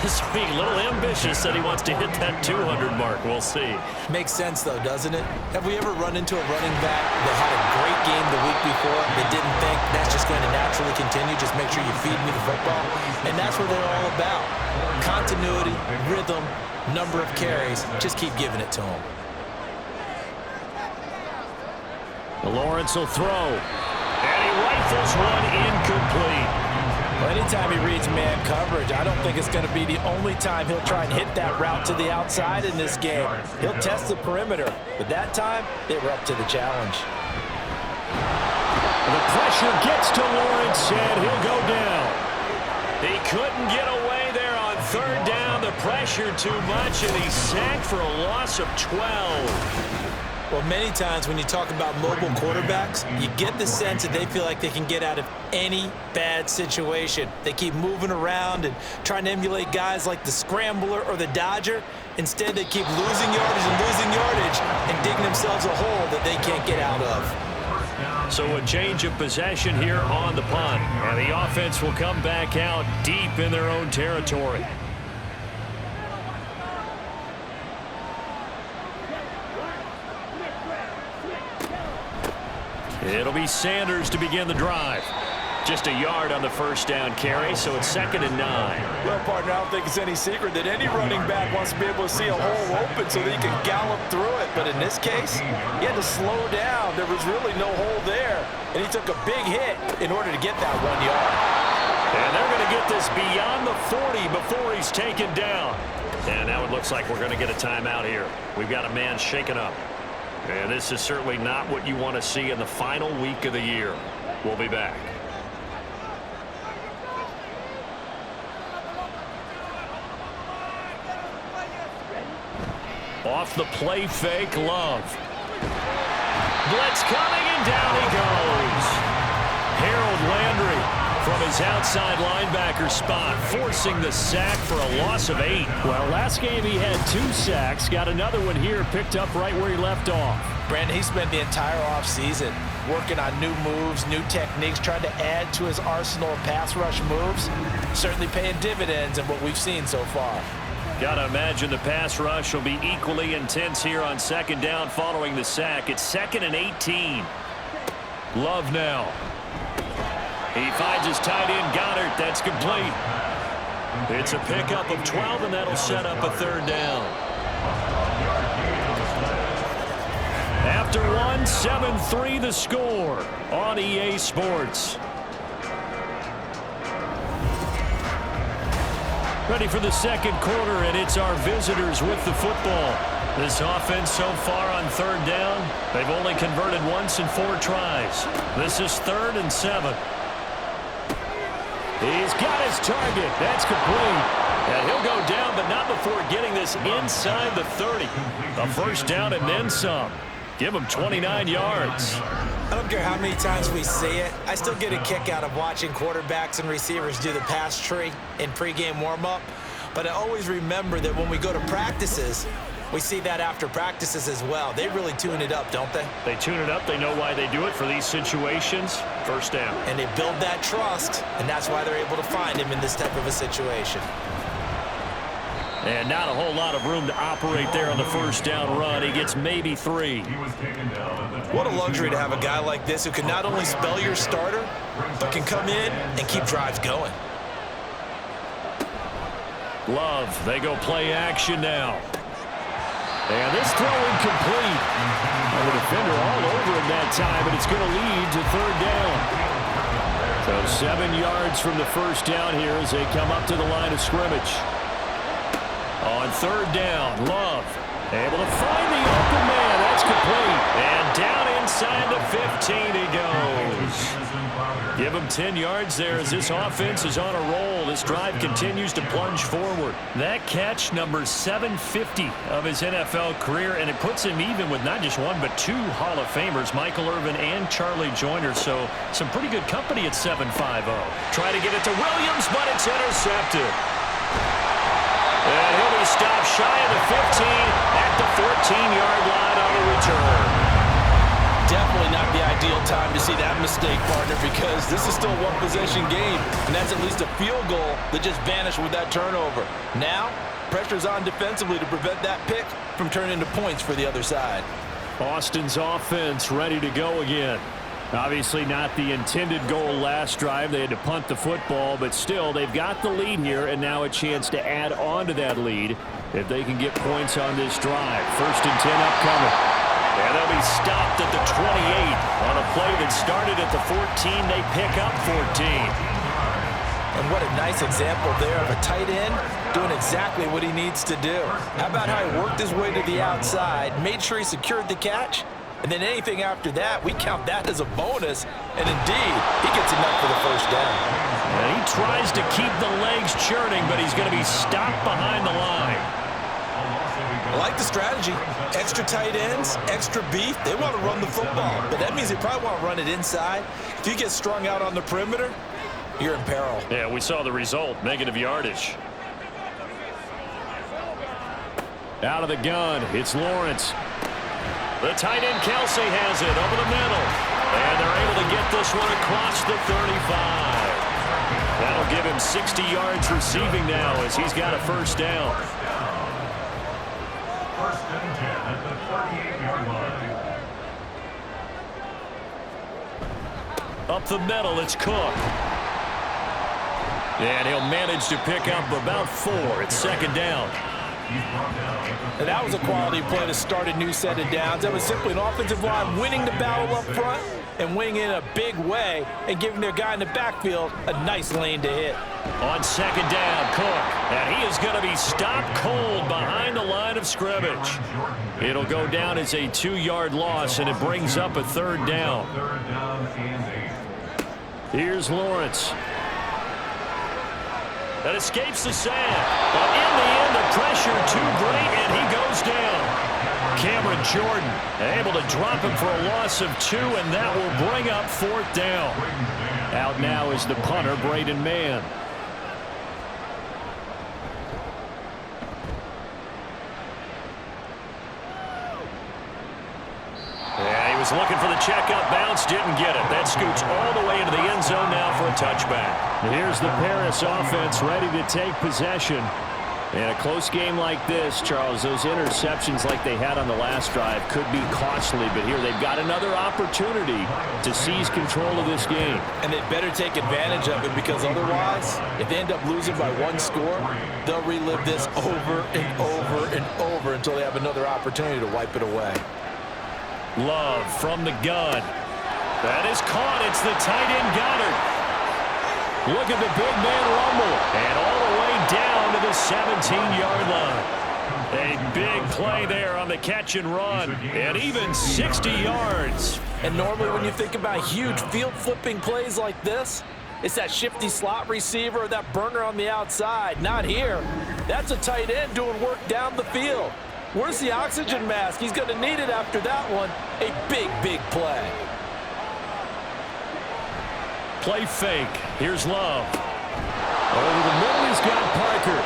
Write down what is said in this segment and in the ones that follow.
this week. A little ambitious, said he wants to hit that 200 mark. We'll see. Makes sense, though, doesn't it? Have we ever run into a running back that had a great game the week before that didn't think that's just going to naturally continue? Just make sure you feed me the football. And that's what they're all about. Continuity, rhythm, number of carries. Just keep giving it to them. Lawrence will throw. And he rifles one incomplete. Well, anytime he reads man coverage, I don't think it's going to be the only time he'll try and hit that route to the outside in this game. He'll test the perimeter, but that time, they were up to the challenge. The pressure gets to Lawrence, and he'll go down. He couldn't get away there on third down. The pressure too much, and he's sacked for a loss of 12. Well, many times when you talk about mobile quarterbacks, you get the sense that they feel like they can get out of any bad situation. They keep moving around and trying to emulate guys like the Scrambler or the Dodger. Instead, they keep losing yardage and digging themselves a hole that they can't get out of. So a change of possession here on the punt. And the offense will come back out deep in their own territory. It'll be Sanders to begin the drive. Just a yard on the first down carry, so it's 2nd and 9. Well, partner, I don't think it's any secret that any running back wants to be able to see a hole open so that he can gallop through it. But in this case, he had to slow down. There was really no hole there, and he took a big hit in order to get that 1 yard. And they're going to get this beyond the 40 before he's taken down. And now it looks like we're going to get a timeout here. We've got a man shaken up. And this is certainly not what you want to see in the final week of the year. We'll be back. Off the play fake, Love. Blitz coming, and down he goes. Harold Landry from his outside linebacker spot, forcing the sack for a loss of 8. Well, last game he had 2 sacks. Got another one here, picked up right where he left off. Brandon, he spent the entire offseason working on new moves, new techniques, trying to add to his arsenal of pass rush moves. Certainly paying dividends in what we've seen so far. Got to imagine the pass rush will be equally intense here on 2nd down following the sack. It's 2nd and 18. Love now. He finds his tight end, Goddard. That's complete. It's a pickup of 12, and that'll set up a 3rd down. After one, 7-3 the score on EA Sports. Ready for the 2nd quarter, and it's our visitors with the football. This offense so far on 3rd down, they've only converted once in 4 tries. This is 3rd and 7. He's got his target. That's complete. And he'll go down, but not before getting this inside the 30. A 1st down and then some. Give him 29 yards. I don't care how many times we see it. I still get a kick out of watching quarterbacks and receivers do the pass tree in pregame warm-up. But I always remember that when we go to practices, we see that after practices as well. They really tune it up, don't they? They tune it up. They know why they do it for these situations. 1st down. And they build that trust, and that's why they're able to find him in this type of a situation. And not a whole lot of room to operate there on the 1st down run. He gets maybe 3. What a luxury to have a guy like this who can not only spell your starter, but can come in and keep drives going. Love, they go play action now. And this throw incomplete. The defender all over him that time, and it's going to lead to 3rd down. So 7 yards from the 1st down here as they come up to the line of scrimmage. On 3rd down, Love able to find the open man. That's complete. And down inside the 15 he goes. Give him 10 yards there as this offense is on a roll. This drive continues to plunge forward. That catch, number 750 of his NFL career, and it puts him even with not just 1 but 2 Hall of Famers, Michael Irvin and Charlie Joyner. So some pretty good company at 7.50. Try to get it to Williams, but it's intercepted. And he'll be stopped shy of the 15 at the 14-yard line on the return. Definitely not the ideal time to see that mistake, partner, because this is still a one-possession game, and that's at least a field goal that just vanished with that turnover. Now, pressure's on defensively to prevent that pick from turning into points for the other side. Austin's offense ready to go again. Obviously not the intended goal last drive. They had to punt the football, but still they've got the lead here, and now a chance to add on to that lead if they can get points on this drive. 1st and 10 upcoming. And they'll be stopped at the 28 on a play that started at the 14. They pick up 14. And what a nice example there of a tight end doing exactly what he needs to do. How about how he worked his way to the outside, made sure he secured the catch, and then anything after that, we count that as a bonus. And indeed, he gets enough for the 1st down. And he tries to keep the legs churning, but he's going to be stopped behind the line. I like the strategy. Extra tight ends, extra beef. They want to run the football, but that means they probably want to run it inside. If you get strung out on the perimeter, you're in peril. Yeah, we saw the result. Negative yardage. Out of the gun, it's Lawrence. The tight end Kelsey has it over the middle. And they're able to get this one across the 35. That'll give him 60 yards receiving now as he's got a 1st down. 1st and 10 at the 38-yard line. Up the middle, it's Cook. And he'll manage to pick up about 4. It's 2nd down. And that was a quality play to start a new set of downs. That was simply an offensive line winning the battle up front and winning in a big way and giving their guy in the backfield a nice lane to hit. On 2nd down, Cook. And he is going to be stopped cold behind the line of scrimmage. It'll go down as a 2-yard loss, and it brings up a 3rd down. Here's Lawrence. That escapes the sand. But in the end, the pressure too great, and he goes down. Cameron Jordan able to drop him for a loss of 2, and that will bring up 4th down. Out now is the punter, Braden Mann. Yeah, he was looking for the checkup bounce, didn't get it. That scoots all the way into the end zone now for a touchback. Here's the Paris offense ready to take possession. In a close game like this, Charles, those interceptions like they had on the last drive could be costly, but here they've got another opportunity to seize control of this game. And they better take advantage of it, because otherwise, if they end up losing by 1 score, they'll relive this over and over and over until they have another opportunity to wipe it away. Love from the gun. That is caught. It's the tight end Goddard. Look at the big man rumble. And all the way down to the 17-yard line. A big play there on the catch and run. And even 60 yards. And normally when you think about huge field-flipping plays like this, it's that shifty slot receiver or that burner on the outside. Not here. That's a tight end doing work down the field. Where's the oxygen mask? He's going to need it after that one. A big, big play. Play fake. Here's Love. Over the middle, he's got Parker.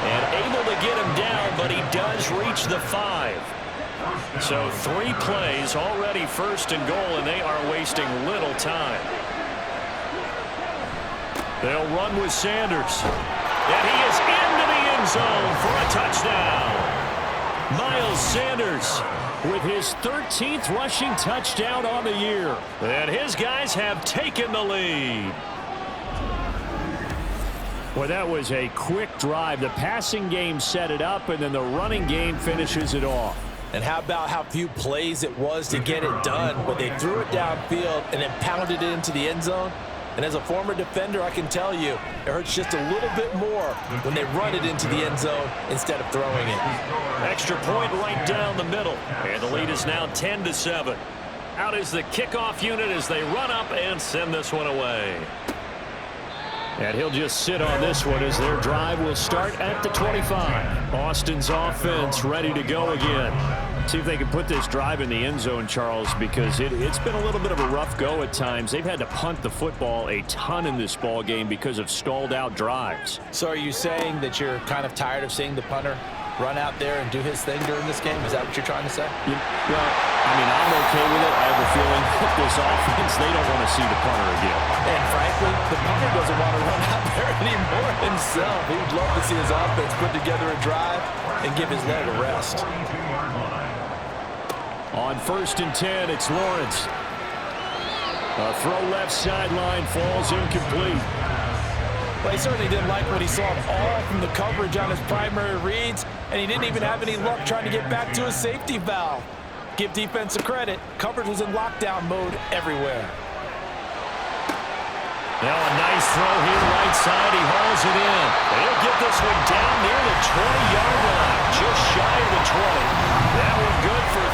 And able to get him down, but he does reach the 5. So 3 plays, already 1st and goal, and they are wasting little time. They'll run with Sanders. And he is into the end zone for a touchdown. Miles Sanders with his 13th rushing touchdown on the year. And his guys have taken the lead. Well, that was a quick drive. The passing game set it up, and then the running game finishes it off. And how about how few plays it was to get it done, but they threw it downfield and then pounded it into the end zone. And as a former defender, I can tell you, it hurts just a little bit more when they run it into the end zone instead of throwing it. Extra point right down the middle. And the lead is now 10-7. Out is the kickoff unit as they run up and send this one away. And he'll just sit on this one as their drive will start at the 25. Austin's offense ready to go again. See if they can put this drive in the end zone, Charles, because it's been a little bit of a rough go at times. They've had to punt the football a ton in this ball game because of stalled out drives. So are you saying that you're kind of tired of seeing the punter run out there and do his thing during this game? Is that what you're trying to say? Well, I mean, I'm okay with it. I have a feeling that this offense, they don't want to see the punter again. And frankly, the punter doesn't want to run out there anymore himself. He would love to see his offense put together a drive and give his leg a rest. On 1st and 10, it's Lawrence. A throw left sideline falls incomplete. Well, he certainly didn't like what he saw all from the coverage on his primary reads, and he didn't even have any luck trying to get back to his safety valve. Give defense a credit. Coverage was in lockdown mode everywhere. Now a nice throw here right side. He hauls it in. He'll get this one down near the 20-yard line, just shy of the 20. That one good for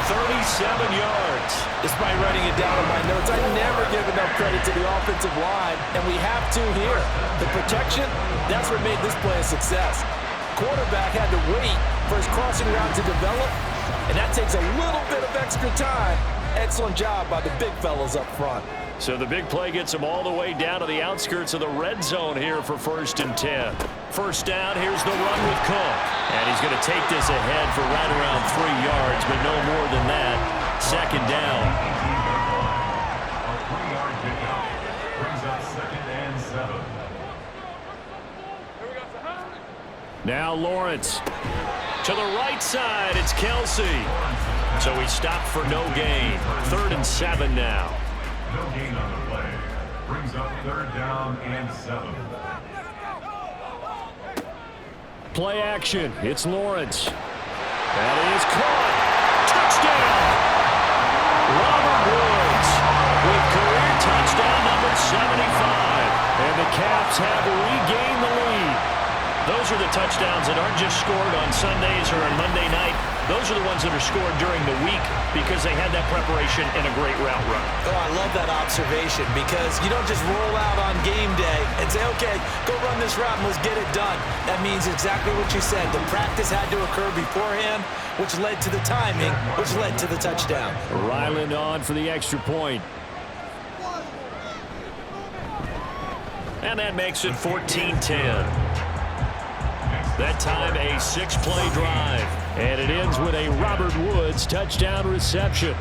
37 yards. Despite writing it down in my notes, I never give enough credit to the offensive line, and we have to here. The protection, that's what made this play a success. Quarterback had to wait for his crossing route to develop, and that takes a little bit of extra time. Excellent job by the big fellas up front. So the big play gets him all the way down to the outskirts of the red zone here for 1st and 10. First down, here's the run with Cook. And he's going to take this ahead for right around 3 yards, but no more than that. 2nd down. A 3-yard pickup brings up 2nd and 7. Now Lawrence. To the right side, it's Kelsey. So he stopped for no gain. 3rd and 7 now. No gain on the play. Brings up 3rd down and 7. Play action. It's Lawrence. That is caught. Touchdown. Robert Woods with career touchdown number 75. And the Caps have regained the lead. Those are the touchdowns that aren't just scored on Sundays or on Monday night. Those are the ones that are scored during the week because they had that preparation and a great route run. Oh, I love that observation because you don't just roll out on game day and say, okay, go run this route and let's get it done. That means exactly what you said. The practice had to occur beforehand, which led to the timing, which led to the touchdown. Ryland on for the extra point. And that makes it 14-10. That time a 6-play drive. And it ends with a Robert Woods touchdown reception.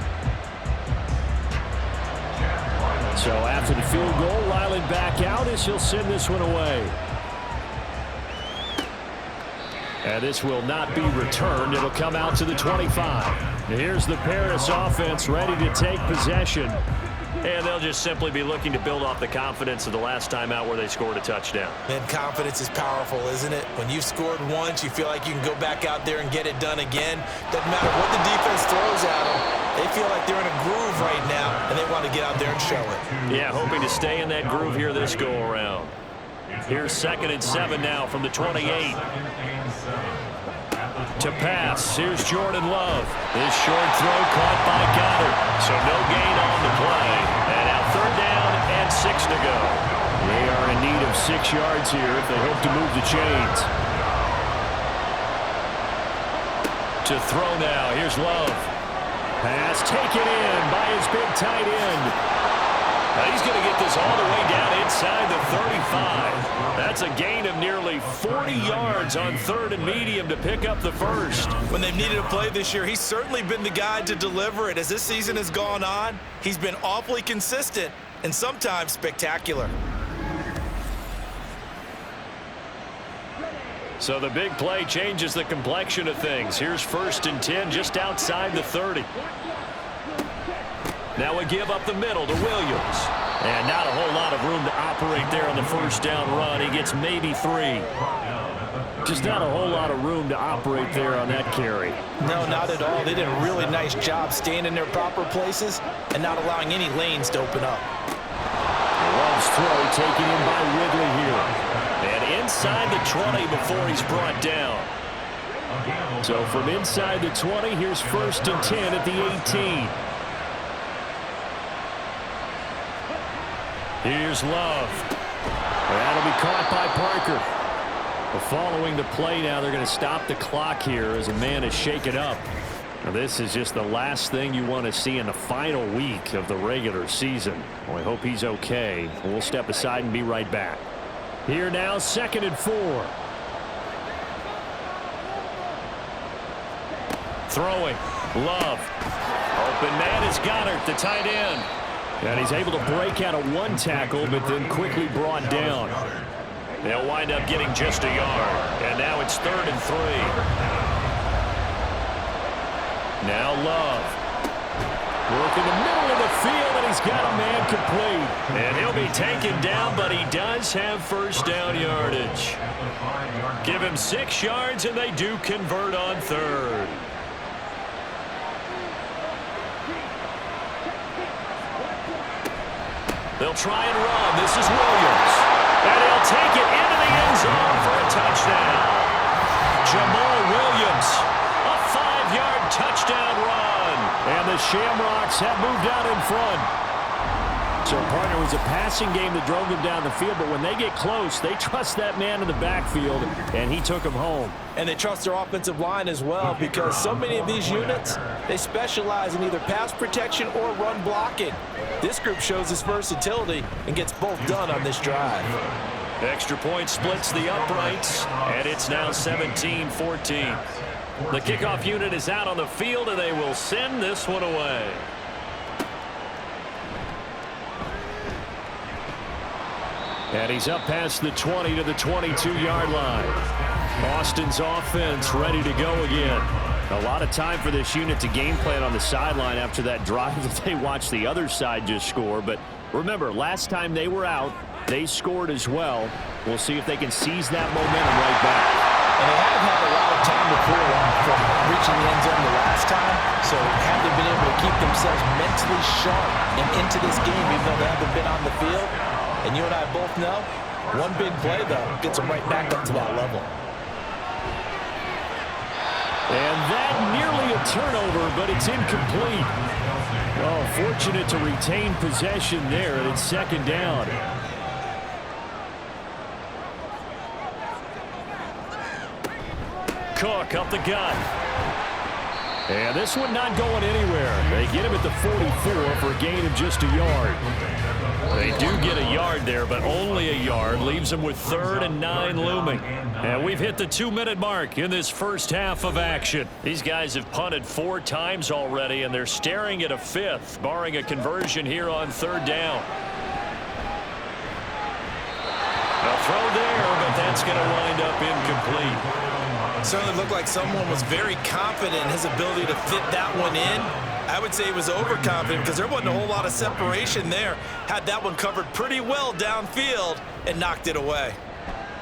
So after the field goal, Ryland back out as he'll send this one away. And this will not be returned. It'll come out to the 25. Here's the Paris offense ready to take possession. And they'll just simply be looking to build off the confidence of the last time out where they scored a touchdown. Man, confidence is powerful, isn't it? When you've scored once, you feel like you can go back out there and get it done again. Doesn't matter what the defense throws at them. They feel like they're in a groove right now, and they want to get out there and show it. Yeah, hoping to stay in that groove here this go-around. Here's 2nd and 7 now from the 28. To pass, here's Jordan Love. This short throw caught by Goddard. So no gain on the play. And now 3rd down and 6 to go. They are in need of 6 yards here if they hope to move the chains. To throw now, here's Love. Pass taken in by his big tight end. Now he's going to get this all the way down inside the 35. That's a gain of nearly 40 yards on 3rd and medium to pick up the first. When they've needed a play this year, he's certainly been the guy to deliver it. As this season has gone on, he's been awfully consistent and sometimes spectacular. So the big play changes the complexion of things. Here's 1st and 10 just outside the 30. Now we give up the middle to Williams. And not a whole lot of room to operate there on the 1st down run. He gets maybe 3. Just not a whole lot of room to operate there on that carry. No, not at all. They did a really nice job staying in their proper places and not allowing any lanes to open up. Love's throw taken in by Ridley here. And inside the 20 before he's brought down. So from inside the 20, here's 1st and 10 at the 18. Here's Love. That'll be caught by Parker. But following the play now, they're going to stop the clock here as a man is shaken up. Now, this is just the last thing you want to see in the final week of the regular season. Well, I hope he's okay. We'll step aside and be right back. Here now, 2nd and 4. Throwing. Love. Open man is Goddard, the tight end. And he's able to break out of one tackle, but then quickly brought down. They'll wind up getting just a yard. And now it's 3rd and 3. Now Love. Work in the middle of the field, and he's got a man complete. And he'll be taken down, but he does have first down yardage. Give him 6 yards, and they do convert on 3rd. They'll try and run. This is Williams. And he'll take it into the end zone for a touchdown. Jamal Williams, a 5-yard touchdown run. And the Shamrocks have moved out in front. So, partner, it was a passing game that drove them down the field, but when they get close, they trust that man in the backfield, and he took him home. And they trust their offensive line as well, because so many of these units, they specialize in either pass protection or run blocking. This group shows its versatility and gets both done on this drive. Extra point splits the uprights, and it's now 17-14. The kickoff unit is out on the field, and they will send this one away. And he's up past the 20 to the 22-yard line. Austin's offense ready to go again. A lot of time for this unit to game plan on the sideline after that drive that they watched the other side just score. But remember, last time they were out, they scored as well. We'll see if they can seize that momentum right back. And they haven't had a lot of time to pull off from reaching the end zone the last time, so have they been able to keep themselves mentally sharp and into this game even though they haven't been on the field? And you and I both know, one big play, though, gets them right back up to that level. And that nearly a turnover, but it's incomplete. Oh, fortunate to retain possession there, and it's 2nd down. Cook up the gut. And this one not going anywhere. They get him at the 44 for a gain of just a yard. They do get a yard there, but only a yard. Leaves them with 3rd and 9 looming. And we've hit the 2-minute mark in this first half of action. These guys have punted 4 times already, and they're staring at a 5th, barring a conversion here on 3rd down. A throw there, but that's going to wind up incomplete. Certainly looked like someone was very confident in his ability to fit that one in. I would say he was overconfident because there wasn't a whole lot of separation there. Had that one covered pretty well downfield and knocked it away.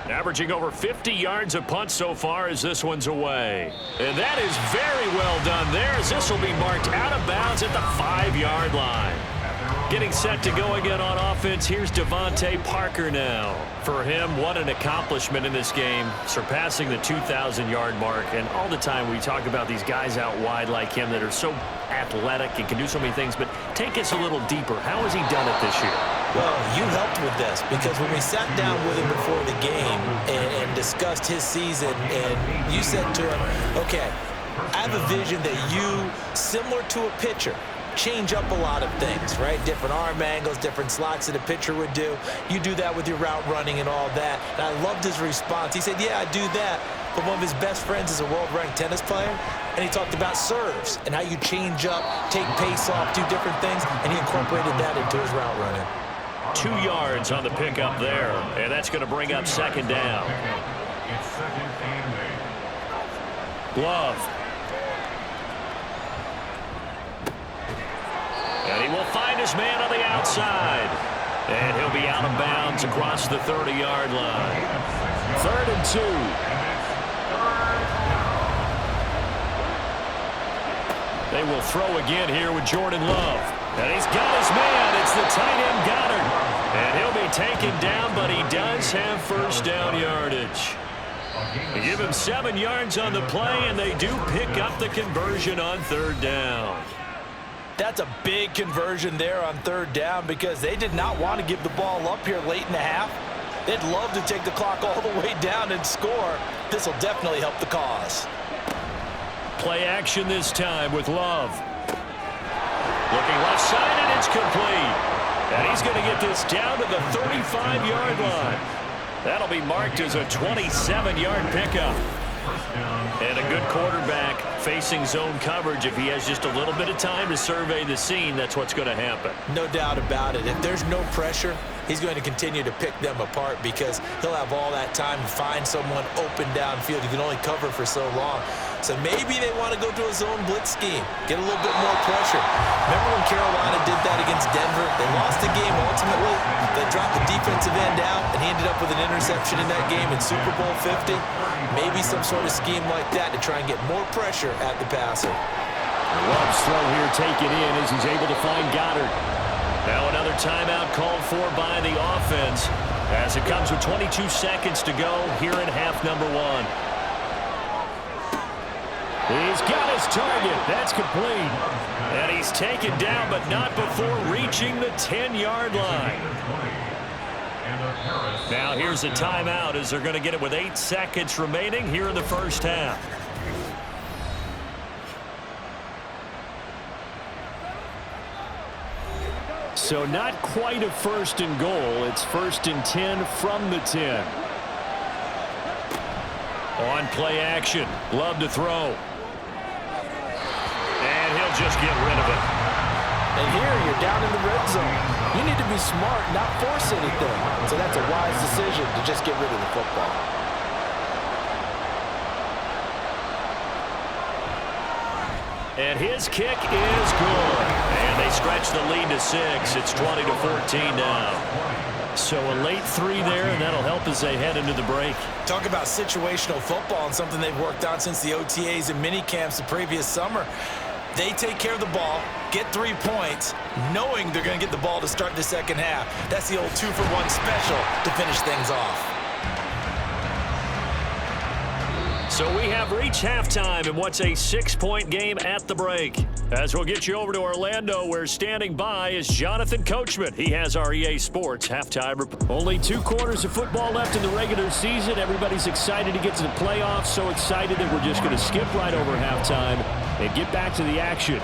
Averaging over 50 yards a punt so far as this one's away. And that is very well done there as this will be marked out of bounds at the 5-yard line. Getting set to go again on offense, here's Devontae Parker now. For him, what an accomplishment in this game, surpassing the 2,000-yard mark. And all the time we talk about these guys out wide like him that are so athletic and can do so many things, but take us a little deeper. How has he done it this year? Well, you helped with this because when we sat down with him before the game and discussed his season, and you said to him, okay, I have a vision that you, similar to a pitcher, change up a lot of things, right? Different arm angles, different slots that a pitcher would do. You do that with your route running and all that. And I loved his response. He said, yeah, I do that. But one of his best friends is a world-ranked tennis player, and he talked about serves and how you change up, take pace off, do different things, and he incorporated that into his route running. 2 yards on the pickup there, and that's going to bring up 2nd down. Love. And he will find his man on the outside. And he'll be out of bounds across the 30-yard line. 3rd and 2. They will throw again here with Jordan Love. And he's got his man. It's the tight end Goddard. And he'll be taken down, but he does have first down yardage. They give him 7 yards on the play, and they do pick up the conversion on 3rd down. That's a big conversion there on 3rd down because they did not want to give the ball up here late in the half. They'd love to take the clock all the way down and score. This will definitely help the cause. Play action this time with Love. Looking left side, and it's complete. And he's going to get this down to the 35-yard line. That'll be marked as a 27-yard pickup. And a good quarterback facing zone coverage, if he has just a little bit of time to survey the scene, that's what's going to happen. No doubt about it. If there's no pressure, he's going to continue to pick them apart because he'll have all that time to find someone open downfield. You can only cover for so long. So maybe they want to go to a zone blitz scheme, get a little bit more pressure. Remember when Carolina did that against Denver? They lost the game ultimately. They dropped the defensive end out, and he ended up with an interception in that game in Super Bowl 50. Maybe some sort of scheme like that to try and get more pressure at the passer. Love's throw here taken in as he's able to find Goddard. Now another timeout called for by the offense as it comes with 22 seconds to go here in half number 1. He's got his target. That's complete. And he's taken down, but not before reaching the 10-yard line. Now here's a timeout as they're going to get it with 8 seconds remaining here in the first half. So not quite a first and goal. It's 1st and 10 from the 10. On play action. Love to throw. And he'll just get rid of it. And here you're down in the red zone. You need to be smart, not force anything. So that's a wise decision to just get rid of the football. And his kick is good. And they stretch the lead to 6. It's 20-14 now. So a late 3 there, and that'll help as they head into the break. Talk about situational football and something they've worked on since the OTAs and mini camps the previous summer. They take care of the ball, get 3 points, knowing they're going to get the ball to start the second half. That's the old 2-for-1 special to finish things off. So we have reached halftime in what's a 6-point game at the break. As we'll get you over to Orlando, where standing by is Jonathan Coachman. He has our EA Sports halftime report. Only 2 quarters of football left in the regular season. Everybody's excited to get to the playoffs, so excited that we're just going to skip right over halftime and get back to the action.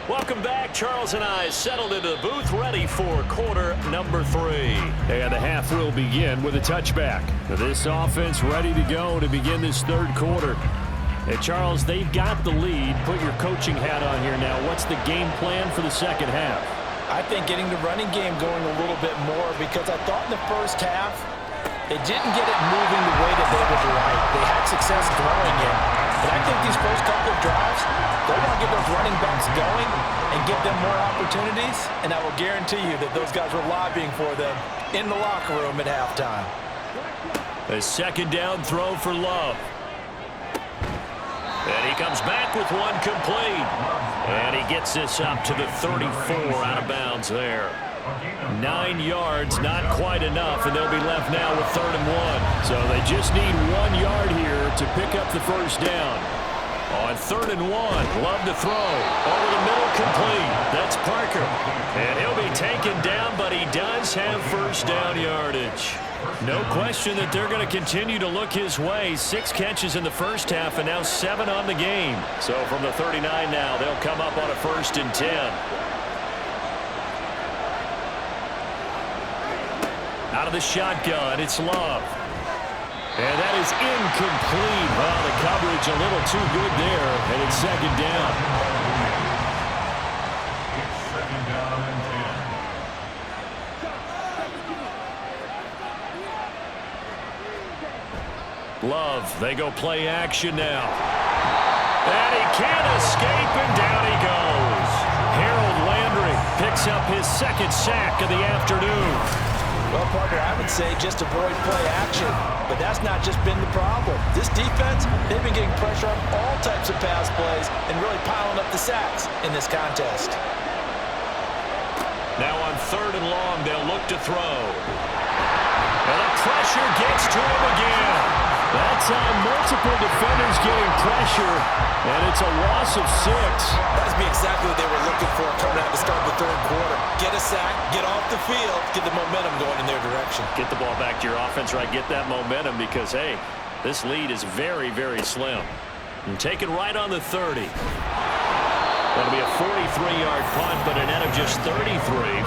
Welcome back. Charles and I settled into the booth, ready for quarter number 3. And the half will begin with a touchback. This offense ready to go to begin this third quarter. And Charles, they've got the lead. Put your coaching hat on here now. What's the game plan for the second half? I think getting the running game going a little bit more, because I thought in the first half they didn't get it moving the way that they would like. They had success throwing it. But I think these first couple of drives, they want to get those running backs going and give them more opportunities, and I will guarantee you that those guys were lobbying for them in the locker room at halftime. A second down throw for Love. And he comes back with one complete. And he gets this up to the 34 out of bounds there. 9 yards, not quite enough, and they'll be left now with 3rd and 1. So they just need 1 yard here to pick up the first down. On 3rd and 1, Love to throw. Over the middle, complete. That's Parker. And he'll be taken down, but he does have first down yardage. No question that they're going to continue to look his way. 6 catches in the first half and now 7 on the game. So from the 39 now, they'll come up on a 1st and 10. Out of the shotgun, it's Love. And that is incomplete. Well, the coverage a little too good there, and it's 2nd down. It's 2nd down and 10. Love, they go play action now. And he can't escape, and down he goes. Harold Landry picks up his 2nd sack of the afternoon. Well, partner, I would say just avoid play action, but that's not just been the problem. This defense, they've been getting pressure on all types of pass plays and really piling up the sacks in this contest. Now on 3rd and long, they'll look to throw. And the pressure gets to him again. That time, multiple defenders getting pressure, and it's a loss of 6. That would be exactly what they were looking for coming out to start the 3rd quarter. Get a sack, get off the field, get the momentum going in their direction. Get the ball back to your offense, right? Get that momentum because, hey, this lead is very, very slim. And take it right on the 30. That'll be a 43-yard punt, but a net of just 33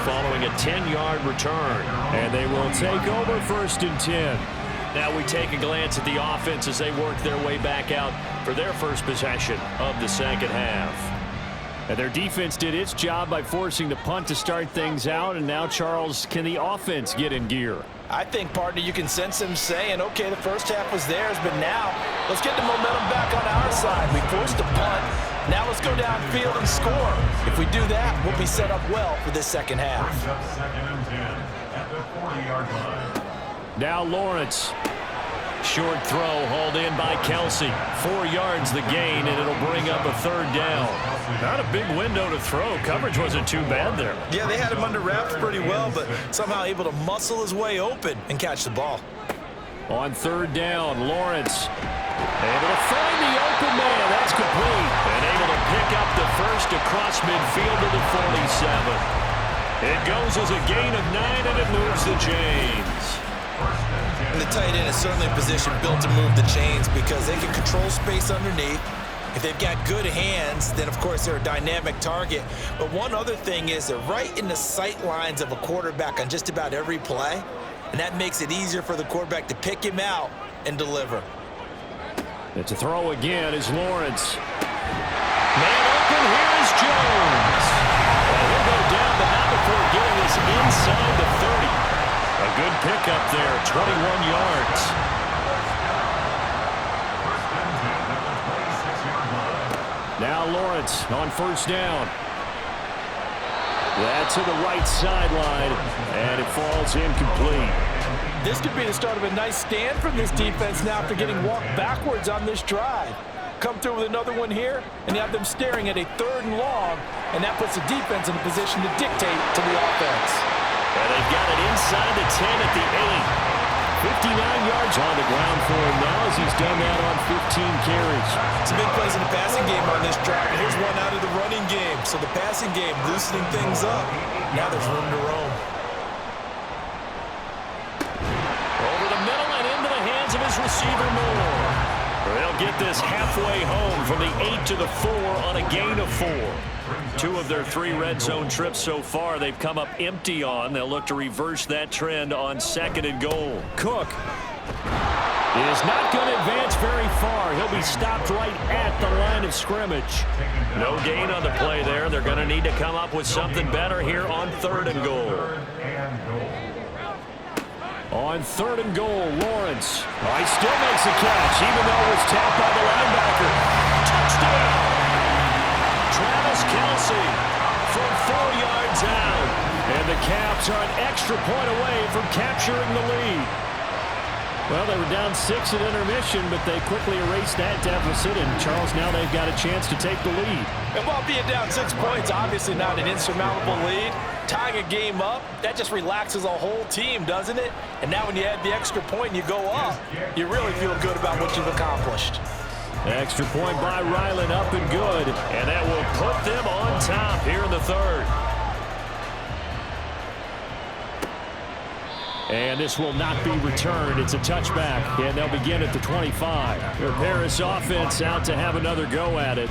following a 10-yard return. And they will take over 1st and 10. Now we take a glance at the offense as they work their way back out for their first possession of the second half. And their defense did its job by forcing the punt to start things out. And now, Charles, can the offense get in gear? I think, partner, you can sense them saying, okay, the first half was theirs, but now let's get the momentum back on our side. We forced a punt. Now let's go downfield and score. If we do that, we'll be set up well for this second half. Brings up 2nd and 10 at the 40-yard line. Now Lawrence. Short throw hauled in by Kelsey. 4 yards the gain, and it'll bring up a third down. Not a big window to throw. Coverage wasn't too bad there. Yeah, they had him under wraps pretty well, but somehow able to muscle his way open and catch the ball. On third down, Lawrence able to find the open man. That's complete. And able to pick up the first across midfield to the 47. It goes as a gain of 9, and it moves the chains. And the tight end is certainly a position built to move the chains because they can control space underneath. If they've got good hands, then of course they're a dynamic target. But one other thing is they're right in the sight lines of a quarterback on just about every play. And that makes it easier for the quarterback to pick him out and deliver. It's a throw again is Lawrence. Man open, here's Jones. And he'll go down, but not before getting us inside the 30. A good pickup there, 21 yards. Now Lawrence on first down. That's to the right sideline, and it falls incomplete. This could be the start of a nice stand from this defense now after getting walked backwards on this drive. Come through with another one here, and you have them staring at a 3rd and long, and that puts the defense in a position to dictate to the offense. And they've got it inside the 10 at the 8. 59 yards on the ground for him now as he's done that on 15 carries. Some big plays in the passing game on this drive, and here's one out of the running game. So the passing game loosening things up. Now there's room to roam. Over the middle and into the hands of his receiver Moore. They'll get this halfway home from the 8 to the 4 on a gain of 4. 2 of their 3 red zone trips so far they've come up empty on. They'll look to reverse that trend on 2nd and goal. Cook is not going to advance very far. He'll be stopped right at the line of scrimmage. No gain on the play there. They're going to need to come up with something better here on 3rd and goal. On 3rd and goal, Lawrence. Oh, he still makes a catch, even though it was tapped by the linebacker. Touchdown! Travis Kelsey from 4 yards out. And the Caps are an extra point away from capturing the lead. Well, they were down 6 at intermission, but they quickly erased that deficit. And, Charles, now they've got a chance to take the lead. And while being down 6 points, obviously not an insurmountable lead, tying a game up, that just relaxes a whole team, doesn't it? And now when you add the extra point and you go up, you really feel good about what you've accomplished. Extra point by Ryland, up and good. And that will put them on top here in the 3rd. And this will not be returned. It's a touchback, and they'll begin at the 25. Their Paris offense out to have another go at it.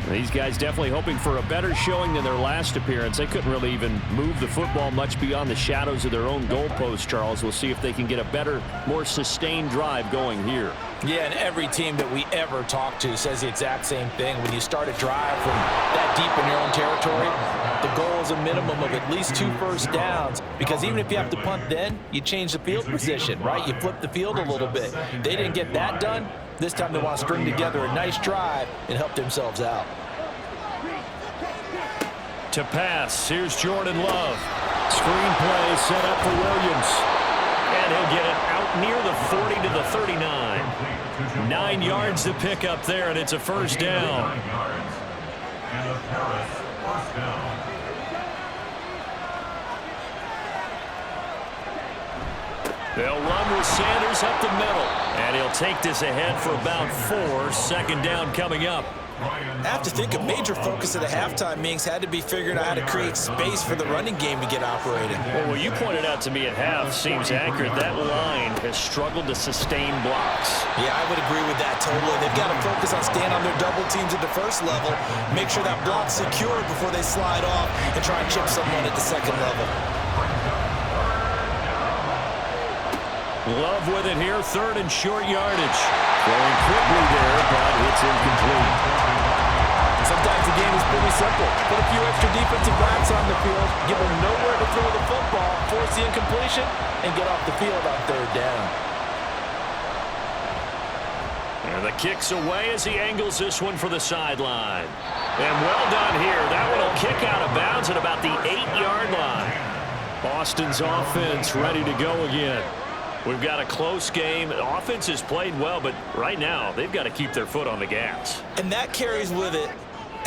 These guys definitely hoping for a better showing than their last appearance. They couldn't really even move the football much beyond the shadows of their own goalpost, Charles. We'll see if they can get a better, more sustained drive going here. Yeah, and every team that we ever talk to says the exact same thing. When you start a drive from that deep in your own territory, the goal is a minimum of at least 2 first downs, because even if you have to punt then, you change the field position, right? You flip the field a little bit. They didn't get that done. This time they want to string together a nice drive and help themselves out. To pass, here's Jordan Love. Screenplay set up for Williams. And he'll get it out near the 40 to the 39. 9 yards to pick up there, and it's a first down. And the Paris first down. They'll run with Sanders up the middle. And he'll take this ahead for about 4. 2nd down coming up. I have to think a major focus of the halftime meetings had to be figuring out how to create space for the running game to get operating. Well, what you pointed out to me at half seems accurate. That line has struggled to sustain blocks. Yeah, I would agree with that totally. They've got to focus on staying on their double teams at the first level, make sure that block's secure before they slide off and try and chip someone at the second level. Love with it here, third and short yardage. Throwing quickly there, but it's incomplete. Sometimes the game is pretty simple. Put a few extra defensive backs on the field, give them nowhere to throw the football, force the incompletion, and get off the field on third down. And the kick's away as he angles this one for the sideline. And well done here. That one will kick out of bounds at about the 8-yard line. Boston's offense ready to go again. We've got a close game. The offense has played well, but right now they've got to keep their foot on the gas. And that carries with it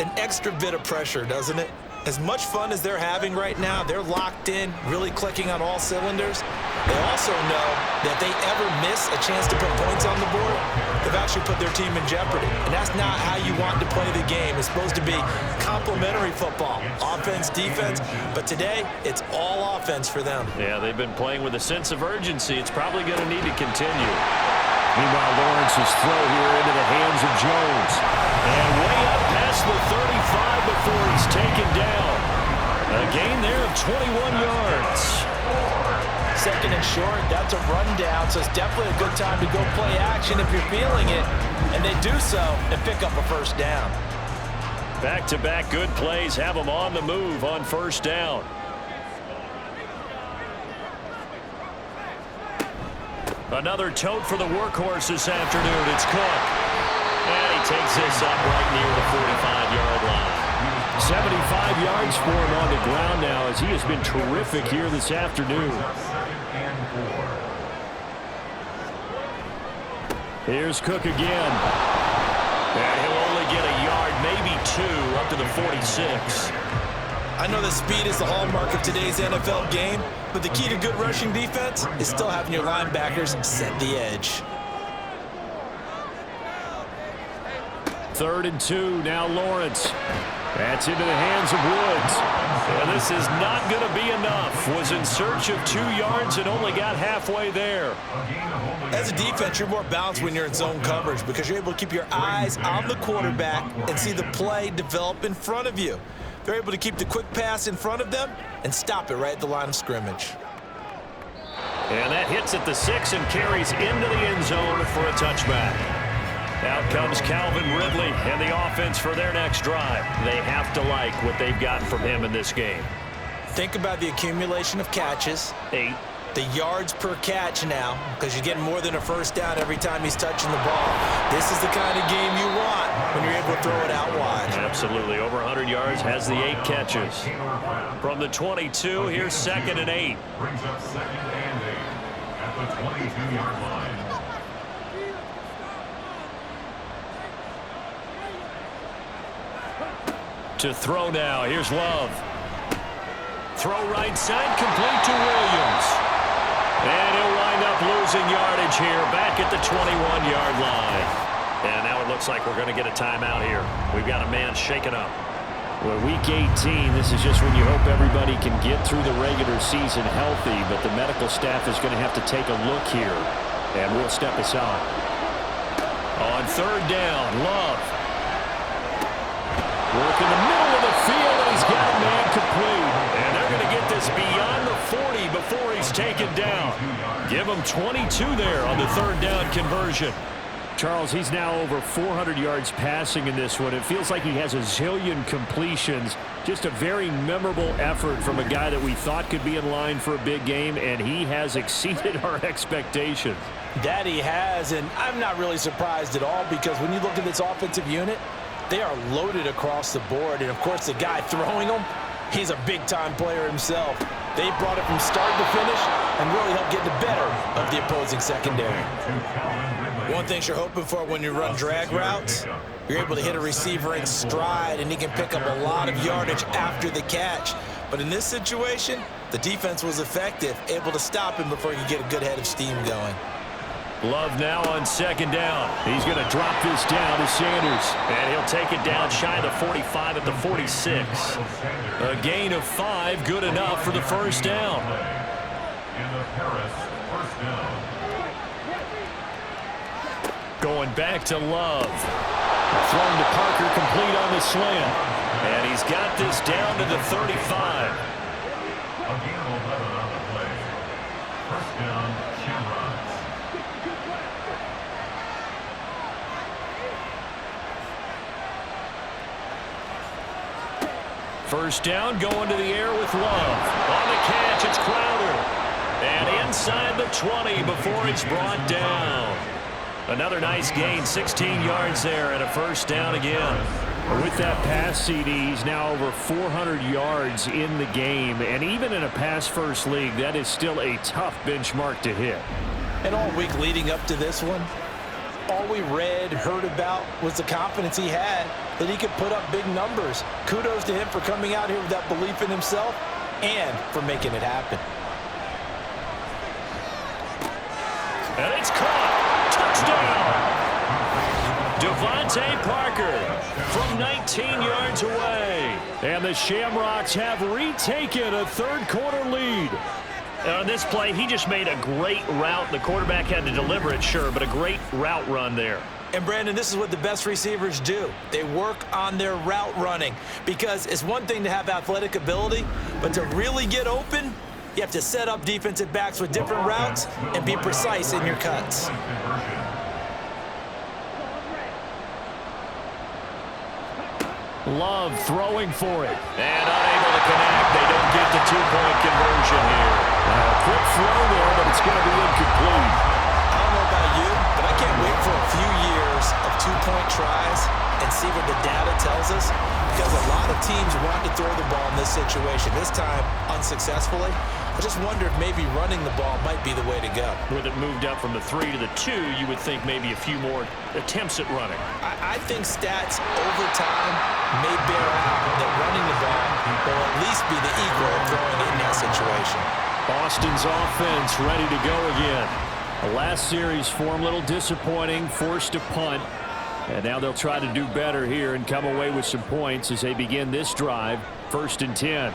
an extra bit of pressure, doesn't it? As much fun as they're having right now, they're locked in, really clicking on all cylinders. They also know that if they ever miss a chance to put points on the board, they've actually put their team in jeopardy. And that's not how you want to play the game. It's supposed to be complementary football, offense, defense. But today, it's all offense for them. Yeah, they've been playing with a sense of urgency. It's probably going to need to continue. Meanwhile, Lawrence's throw here into the hands of Jones. And way up past the 35 before he's taken down. A gain there of 21 yards. Second and short, that's a rundown, so it's definitely a good time to go play action if you're feeling it. And they do so and pick up a first down. Back-to-back good plays have them on the move on first down. Another tote for the workhorse this afternoon. It's Cook. And he takes this up right near the 45-yard line. 75 yards for him on the ground now as he has been terrific here this afternoon. Here's Cook again. And he'll only get a yard, maybe two, up to the 46. I know that speed is the hallmark of today's NFL game, but the key to good rushing defense is still having your linebackers set the edge. 3rd and 2, now Lawrence. That's into the hands of Woods. And this is not going to be enough. Was in search of 2 yards and only got halfway there. As a defense, you're more balanced when you're in zone coverage because you're able to keep your eyes on the quarterback and see the play develop in front of you. They're able to keep the quick pass in front of them and stop it right at the line of scrimmage. And that hits at the 6 and carries into the end zone for a touchback. Out comes Calvin Ridley and the offense for their next drive. They have to like what they've gotten from him in this game. Think about the accumulation of catches. 8. The yards per catch now, because you're getting more than a first down every time he's touching the ball. This is the kind of game you want when you're able to throw it out wide. Absolutely. Over 100 yards, has the 8 catches. From the 22, here's 2nd and 8. Brings up 2nd and 8 at the 22-yard line. To throw now. Here's Love. Throw right side, complete to Williams. And he'll wind up losing yardage here back at the 21-yard line. And now it looks like we're going to get a timeout here. We've got a man shaken up. Well, week 18, this is just when you hope everybody can get through the regular season healthy, but the medical staff is going to have to take a look here. And we'll step aside. On 3rd down, Love. Work in the middle of the field, and he's got a man complete. And they're going to get this beyond the 40 before he's taken down. Give him 22 there on the 3rd down conversion. Charles, he's now over 400 yards passing in this one. It feels like he has a zillion completions. Just a very memorable effort from a guy that we thought could be in line for a big game, and he has exceeded our expectations. That he has, and I'm not really surprised at all because when you look at this offensive unit, they are loaded across the board. And, of course, the guy throwing them, he's a big-time player himself. They brought it from start to finish and really helped get the better of the opposing secondary. One thing you're hoping for when you run drag routes, you're able to hit a receiver in stride, and he can pick up a lot of yardage after the catch. But in this situation, the defense was effective, able to stop him before he could get a good head of steam going. Love now on 2nd down. He's going to drop this down to Sanders. And he'll take it down shy of the 45 at the 46. A gain of 5, good enough for the first down. Going back to Love. Thrown to Parker, complete on the slant. And he's got this down to the 35. A gain of 11 on the play. First down, Shamrocks. First down, going to the air with Love. On the catch, it's Crowder. And inside the 20 before it's brought down. Another nice gain, 16 yards there, and a first down again. With that pass, CD, he's now over 400 yards in the game. And even in a pass-first league, that is still a tough benchmark to hit. And all week leading up to this one, all we read, heard about was the confidence he had that he could put up big numbers. Kudos to him for coming out here with that belief in himself and for making it happen. And it's caught. Touchdown. Devontae Parker from 19 yards away. And the Shamrocks have retaken a third-quarter lead. On this play, he just made a great route. The quarterback had to deliver it, sure, but a great route run there. And, Brandon, this is what the best receivers do. They work on their route running because it's one thing to have athletic ability, but to really get open, you have to set up defensive backs with different routes and be precise in your cuts. Love throwing for it. And unable to connect. They don't get the two-point conversion here. A quick throw there, but it's going to be incomplete. I don't know about you, but I can't wait for a few years of two-point tries and see what the data tells us, because a lot of teams want to throw the ball in this situation. This time, unsuccessfully. I just wonder if maybe running the ball might be the way to go. With it moved up from the 3 to the 2, you would think maybe a few more attempts at running. I think stats over time may bear out that running the ball will at least be the equal of throwing in that situation. Boston's offense ready to go again. The last series for them a little disappointing, forced to punt. And now they'll try to do better here and come away with some points as they begin this drive, 1st and 10.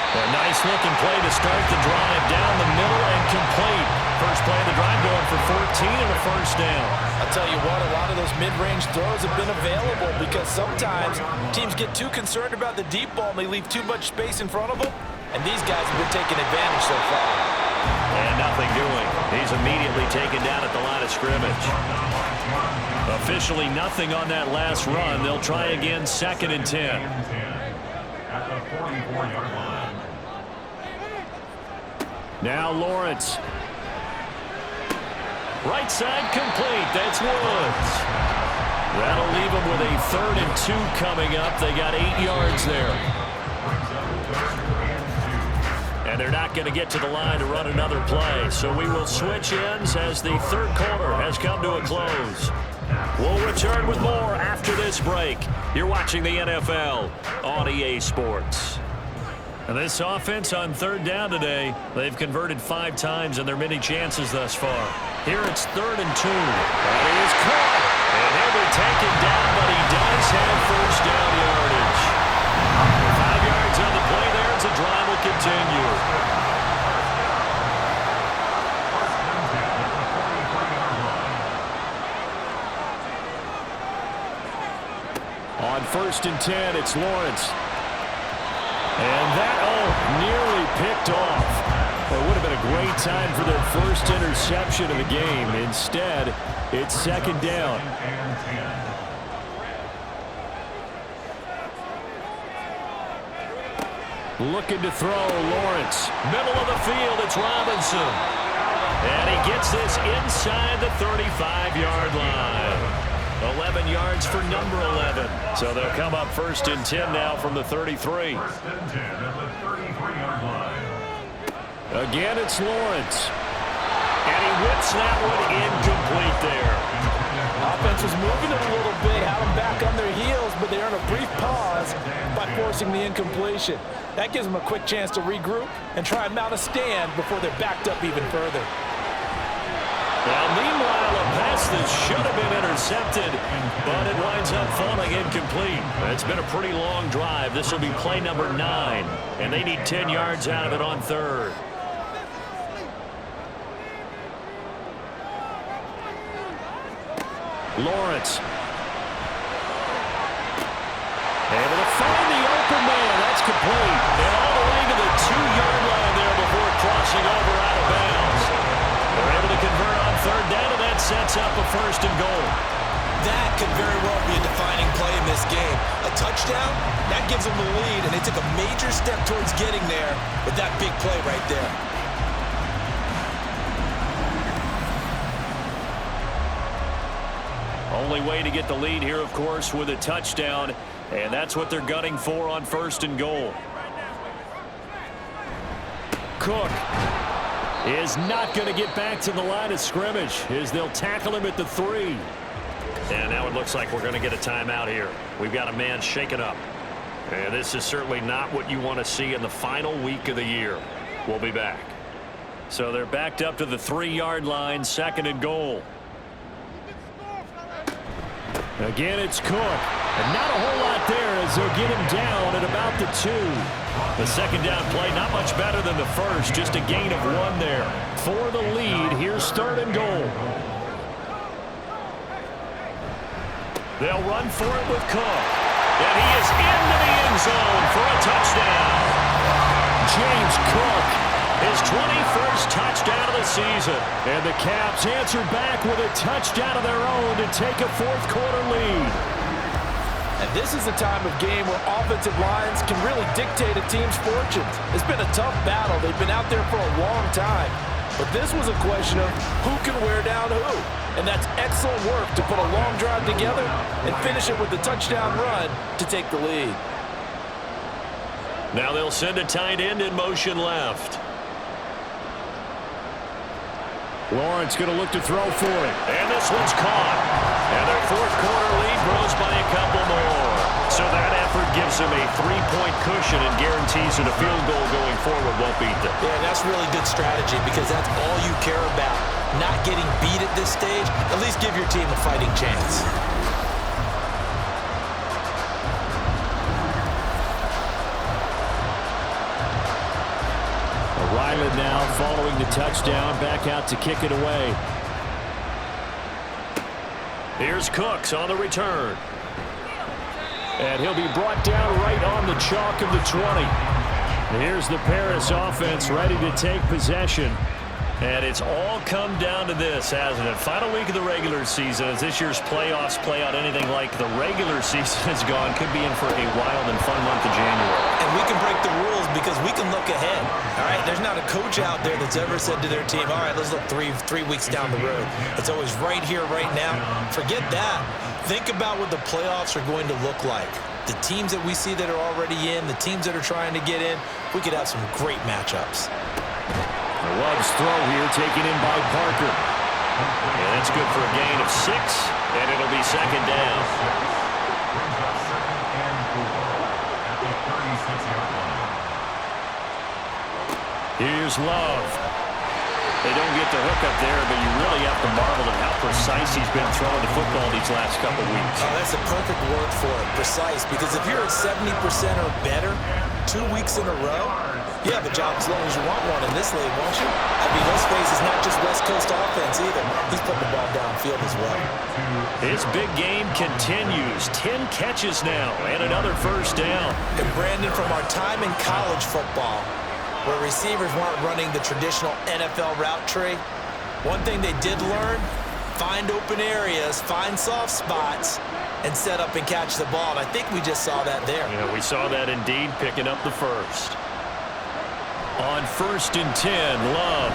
A nice-looking play to start the drive down the middle and complete. First play of the drive going for 14 and a first down. I'll tell you what, a lot of those mid-range throws have been available because sometimes teams get too concerned about the deep ball and they leave too much space in front of them, and these guys have been taking advantage so far. And nothing doing. He's immediately taken down at the line of scrimmage. Officially nothing on that last run. They'll try again, 2nd and 10. At the 44-yard line. Now Lawrence. Right side complete. That's Woods. That'll leave them with a 3rd and 2 coming up. They got 8 yards there. And they're not going to get to the line to run another play. So we will switch ends as the third quarter has come to a close. We'll return with more after this break. You're watching the NFL on EA Sports. And this offense on 3rd down today, they've converted 5 times in their many chances thus far. Here it's 3rd and 2. That is caught. And he'll be taken down, but he does have first down yardage. 5 yards on the play there as the drive will continue. On 1st and 10, it's Lawrence. And that, nearly picked off. It would have been a great time for their first interception of the game. Instead, it's 2nd down. Looking to throw, Lawrence. Middle of the field, it's Robinson. And he gets this inside the 35-yard line. 11 yards for number 11. So they'll come up 1st and 10 now from the 33. 1st and 10 at the 33-yard line. Again, it's Lawrence. And he whips that one incomplete there. Offense was moving it a little bit, had them back on their heels, but they earn a brief pause by forcing the incompletion. That gives them a quick chance to regroup and try and mount a stand before they're backed up even further. Now, meanwhile, a pass that should have been intercepted, but it winds up falling incomplete. It's been a pretty long drive. This will be play number 9, and they need 10 yards out of it on 3rd. Lawrence. Able to find the open man. That's complete. And all the way to the 2-yard line there before crossing over out of bounds. They're able to convert on 3rd down, and that sets up a 1st and goal. That could very well be a defining play in this game. A touchdown, that gives them the lead, and they took a major step towards getting there with that big play right there. Only way to get the lead here, of course, with a touchdown, and that's what they're gunning for on 1st and goal. Cook is not going to get back to the line of scrimmage as they'll tackle him at the 3. And now it looks like we're going to get a timeout here. We've got a man shaken up. And this is certainly not what you want to see in the final week of the year. We'll be back. So they're backed up to the 3-yard line, 2nd and goal. Again, it's Cook. And not a whole lot there as they'll get him down at about the 2. The second down play, not much better than the first. Just a gain of 1 there. For the lead, here's 3rd and goal. They'll run for it with Cook. And he is into the end zone for a touchdown. James Cook, his 21st touchdown of the season. And the Caps answer back with a touchdown of their own to take a 4th quarter lead. And this is a time of game where offensive lines can really dictate a team's fortunes. It's been a tough battle. They've been out there for a long time. But this was a question of who can wear down who. And that's excellent work to put a long drive together and finish it with a touchdown run to take the lead. Now they'll send a tight end in motion left. Lawrence going to look to throw for it. And this one's caught. And their 4th quarter lead grows by a couple more. So that effort gives them a 3-point cushion and guarantees that a field goal going forward won't beat them. Yeah, that's really good strategy because that's all you care about. Not getting beat at this stage. At least give your team a fighting chance. Ryland now following the touchdown, back out to kick it away. Here's Cooks on the return. And he'll be brought down right on the chalk of the 20. Here's the Paris offense ready to take possession. And it's all come down to this, hasn't it? Final week of the regular season. As this year's playoffs play out anything like the regular season has gone, could be in for a wild and fun month of January. And we can break the rules because we can look ahead. All right, there's not a coach out there that's ever said to their team, all right, let's look three weeks down the road. It's always right here, right now. Forget that. Think about what the playoffs are going to look like. The teams that we see that are already in, the teams that are trying to get in, we could have some great matchups. Love's throw here taken in by Parker. And that's good for a gain of 6, and it'll be 2nd down. Here's Love. They don't get the hook up there, but you really have to marvel at how precise he's been throwing the football these last couple weeks. Oh, that's a perfect word for it, precise, because if you're at 70% or better 2 weeks in a row, you have a job as long as you want one in this league, won't you? I mean, let's face it's not just West Coast offense either. He's putting the ball downfield as well. His big game continues. 10 catches now and another 1st down. And Brandon, from our time in college football, where receivers weren't running the traditional NFL route tree, one thing they did learn, find open areas, find soft spots, and set up and catch the ball. And I think we just saw that there. Yeah, we saw that indeed, picking up the 1st. On 1st and 10, Love.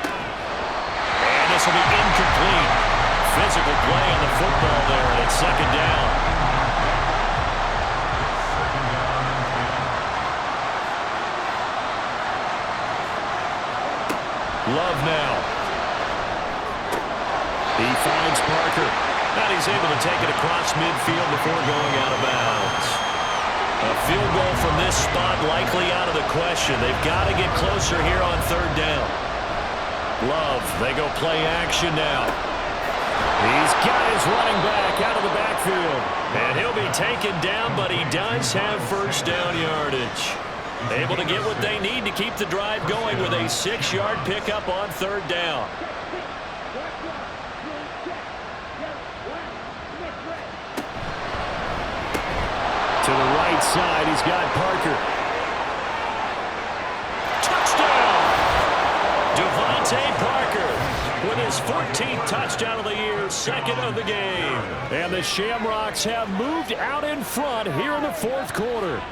And this will be incomplete. Physical play on the football there, and it's 2nd down. Love now. He finds Parker. And he's able to take it across midfield before going out of bounds. A field goal from this spot likely out of the question. They've got to get closer here on 3rd down. Love, they go play action now. He's got his running back out of the backfield. And he'll be taken down, but he does have 1st down yardage. Able to get what they need to keep the drive going with a 6-yard pickup on 3rd down. To the right side, he's got Parker. Touchdown! Devontae Parker. with his 14th touchdown of the year, second of the game. And the Shamrocks have moved out in front here in the fourth quarter.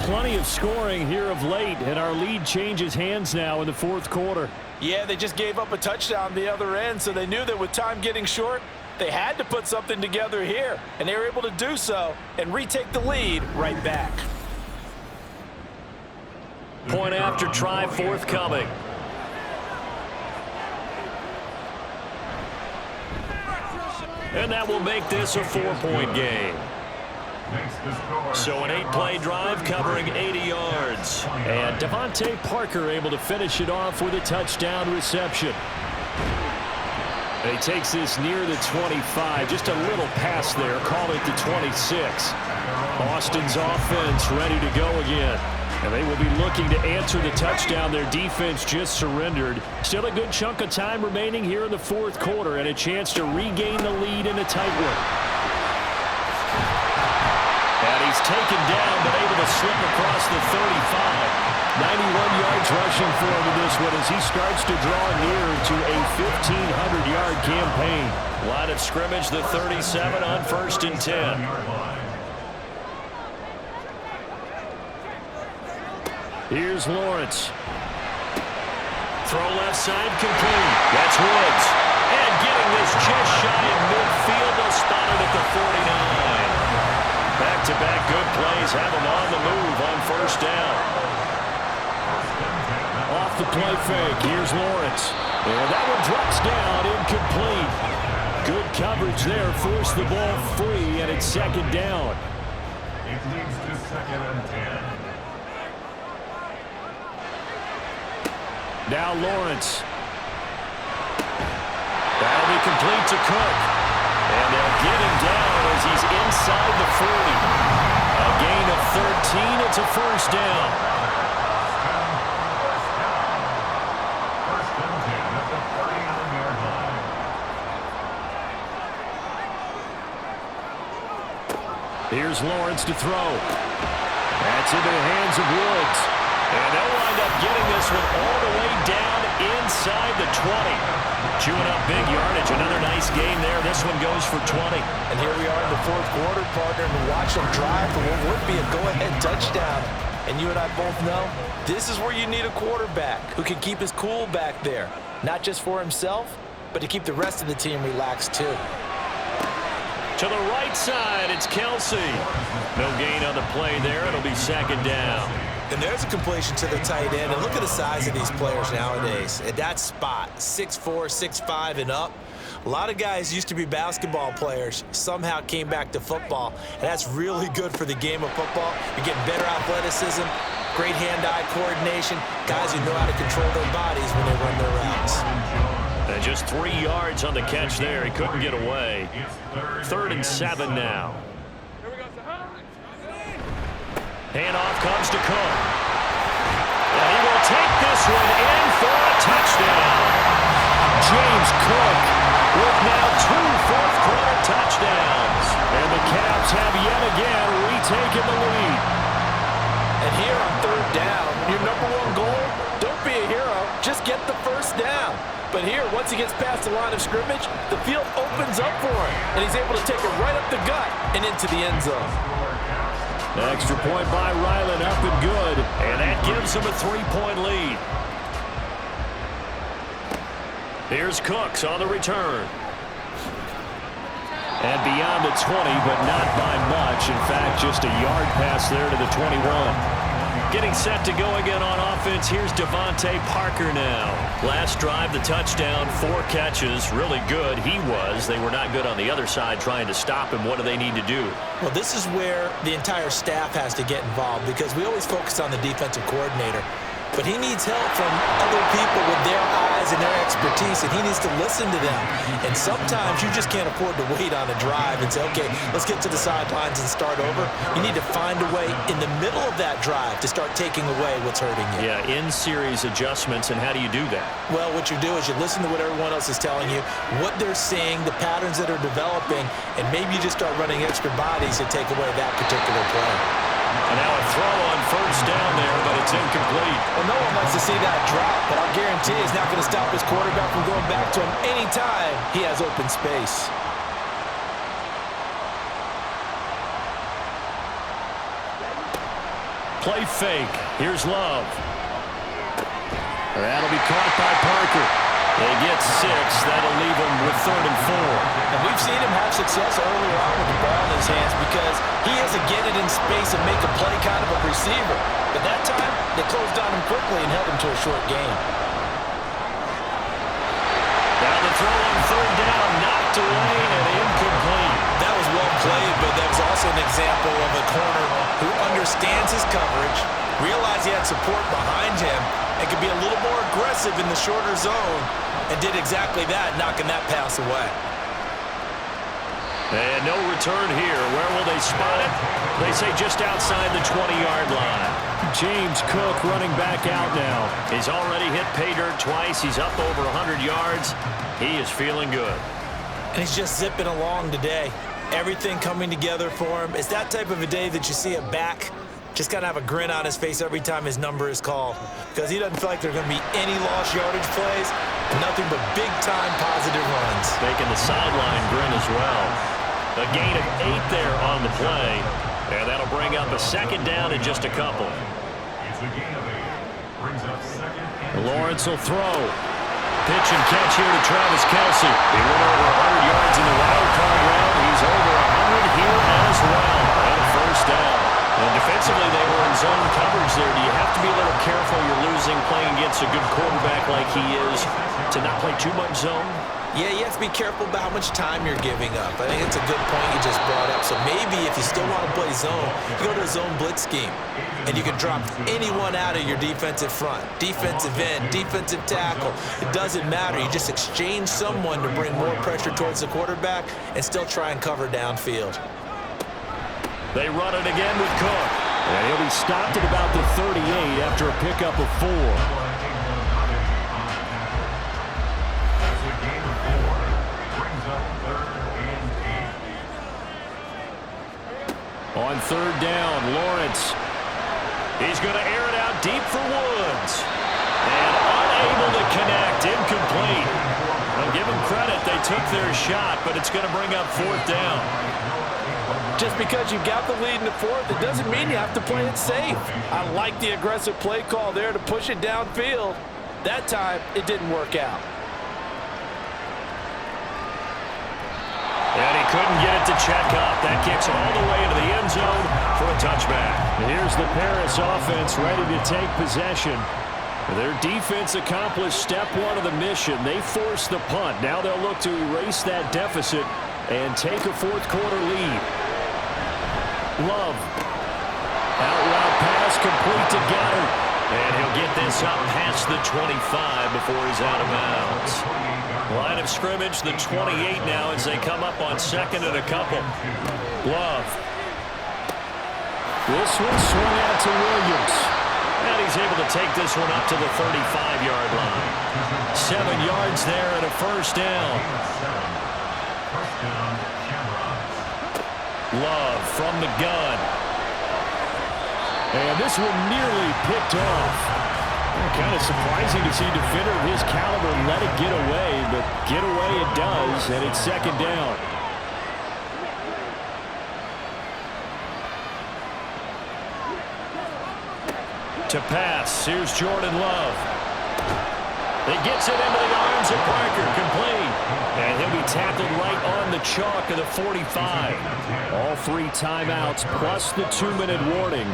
Plenty of scoring here of late, and our lead changes hands now in the fourth quarter. Yeah, they just gave up a touchdown the other end, so they knew that with time getting short, they had to put something together here, and they were able to do so and retake the lead right back. Point after try forthcoming. And that will make this a 4-point game. So an 8-play drive covering 80 yards. And Devontae Parker able to finish it off with a touchdown reception. And he takes this near the 25. Just a little pass there. Call it the 26. Austin's offense ready to go again. And they will be looking to answer the touchdown. Their defense just surrendered. Still a good chunk of time remaining here in the fourth quarter and a chance to regain the lead in a tight one. And he's taken down but able to slip across the 35. 91 yards rushing for him in this one as he starts to draw near to a 1,500-yard campaign. Line of scrimmage, the 37 on 1st and 10. Here's Lawrence. Throw left side complete. That's Woods. And getting this just shy of midfield. They'll spot it at the 49. Back-to-back good plays have him on the move on 1st down. Off the play fake. Here's Lawrence. And that one drops down incomplete. Good coverage there. Forced the ball free, and it's 2nd down. It leads to 2nd and 10. Now Lawrence. That'll be complete to Cook. And they'll get him down as he's inside the 40. A gain of 13. It's a 1st down. First and 10 at the 39-yard line. Here's Lawrence to throw. That's into the hands of Woods. And they'll wind up getting this one all the way down inside the 20. Chewing up big yardage. Another nice gain there. This one goes for 20. And here we are in the fourth quarter, partner, and watch them drive for what would be a go-ahead touchdown. And you and I both know this is where you need a quarterback who can keep his cool back there. Not just for himself, but to keep the rest of the team relaxed too. To the right side, it's Kelsey. No gain on the play there. It'll be 2nd down. And there's a completion to the tight end. And look at the size of these players nowadays. At that spot, 6'4", 6'5", and up. A lot of guys used to be basketball players, somehow came back to football. And that's really good for the game of football. You're getting better athleticism, great hand-eye coordination, guys who know how to control their bodies when they run their routes. And just 3 yards on the catch there. He couldn't get away. 3rd and 7 now. Handoff comes to Cook. And he will take this one in for a touchdown. James Cook with now 2 fourth-quarter touchdowns. And the Caps have yet again retaken the lead. And here on 3rd down, your #1 goal, don't be a hero, just get the 1st down. But here, once he gets past the line of scrimmage, the field opens up for him, and he's able to take it right up the gut and into the end zone. Extra point by Ryland, up and good. And that gives him a 3-point lead. Here's Cooks on the return. And beyond the 20, but not by much. In fact, just a yard pass there to the 21. Getting set to go again on offense. Here's Devontae Parker now. Last drive, the touchdown, 4 catches. Really good. He was. They were not good on the other side trying to stop him. What do they need to do? Well, this is where the entire staff has to get involved because we always focus on the defensive coordinator. But he needs help from other people with their eyes and their expertise, and he needs to listen to them. And sometimes you just can't afford to wait on a drive and say, okay, let's get to the sidelines and start over. You need to find a way in the middle of that drive to start taking away what's hurting you. Yeah, in-series adjustments, and how do you do that? Well, what you do is you listen to what everyone else is telling you, what they're seeing, the patterns that are developing, and maybe you just start running extra bodies to take away that particular play. And now a throw on first down there, but it's incomplete. Well, no one likes to see that drop, but I'll guarantee it's not going to stop his quarterback from going back to him anytime he has open space. Play fake. Here's Love. That'll be caught by Parker. They get 6. That'll leave him with 3rd and 4. And we've seen him have success earlier on with the ball in his hands because he has a get it in space and make a play kind of a receiver. But that time, they closed on him quickly and held him to a short gain. Now the throw on 3rd down, knocked away and incomplete. That was well played, but that was also an example of a corner who understands his coverage, realized he had support behind him, and could be a little more aggressive in the shorter zone, and did exactly that, knocking that pass away. And no return here. Where will they spot it? They say just outside the 20-yard line. James Cook running back out now. He's already hit pay dirt twice. He's up over 100 yards. He is feeling good. And he's just zipping along today. Everything coming together for him. It's that type of a day that you see a back just kind of have a grin on his face every time his number is called, because he doesn't feel like there are going to be any lost yardage plays, nothing but big-time positive runs. Making the sideline grin as well. A gain of 8 there on the play, and that'll bring up a 2nd down in just a couple. It's a gain of 8. Brings up 2nd and Lawrence will throw. Pitch and catch here to Travis Kelce. He went over 100 yards in the wild card round. He's over 100 here as well. And a 1st down. And defensively, they were in zone coverage there. Do you have to be a little careful you're losing playing against a good quarterback like he is to not play too much zone? Yeah, you have to be careful about how much time you're giving up. I think it's a good point you just brought up. So maybe if you still want to play zone, you go to a zone blitz scheme, and you can drop anyone out of your defensive front, defensive end, defensive tackle. It doesn't matter. You just exchange someone to bring more pressure towards the quarterback and still try and cover downfield. They run it again with Cook. And he'll be stopped at about the 38 after a pickup of 4. On 3rd down, Lawrence. He's going to air it out deep for Woods. And unable to connect, incomplete. I'll give them credit. They took their shot, but it's going to bring up 4th down. Just because you've got the lead in the 4th, it doesn't mean you have to play it safe. I like the aggressive play call there to push it downfield. That time, it didn't work out. And he couldn't get it to check up. That kicks all the way into the end zone for a touchback. And here's the Paris offense ready to take possession. Their defense accomplished step 1 of the mission. They forced the punt. Now they'll look to erase that deficit and take a 4th quarter lead. Love. Out route pass complete to Goddard. And he'll get this up past the 25 before he's out of bounds. Line of scrimmage, the 28 now as they come up on 2nd and a couple. Love. This one swung out to Williams. And he's able to take this one up to the 35-yard line. 7 yards there and a 1st down. First down, Shamrocks. Love from the gun. And this one nearly picked off. Kind of surprising to see a defender of his caliber let it get away, but get away it does, and it's 2nd down. To pass, here's Jordan Love. He gets it into the arms of Parker, complete. And he'll be tackled right on the chalk of the 45. All 3 timeouts plus the 2-minute warning.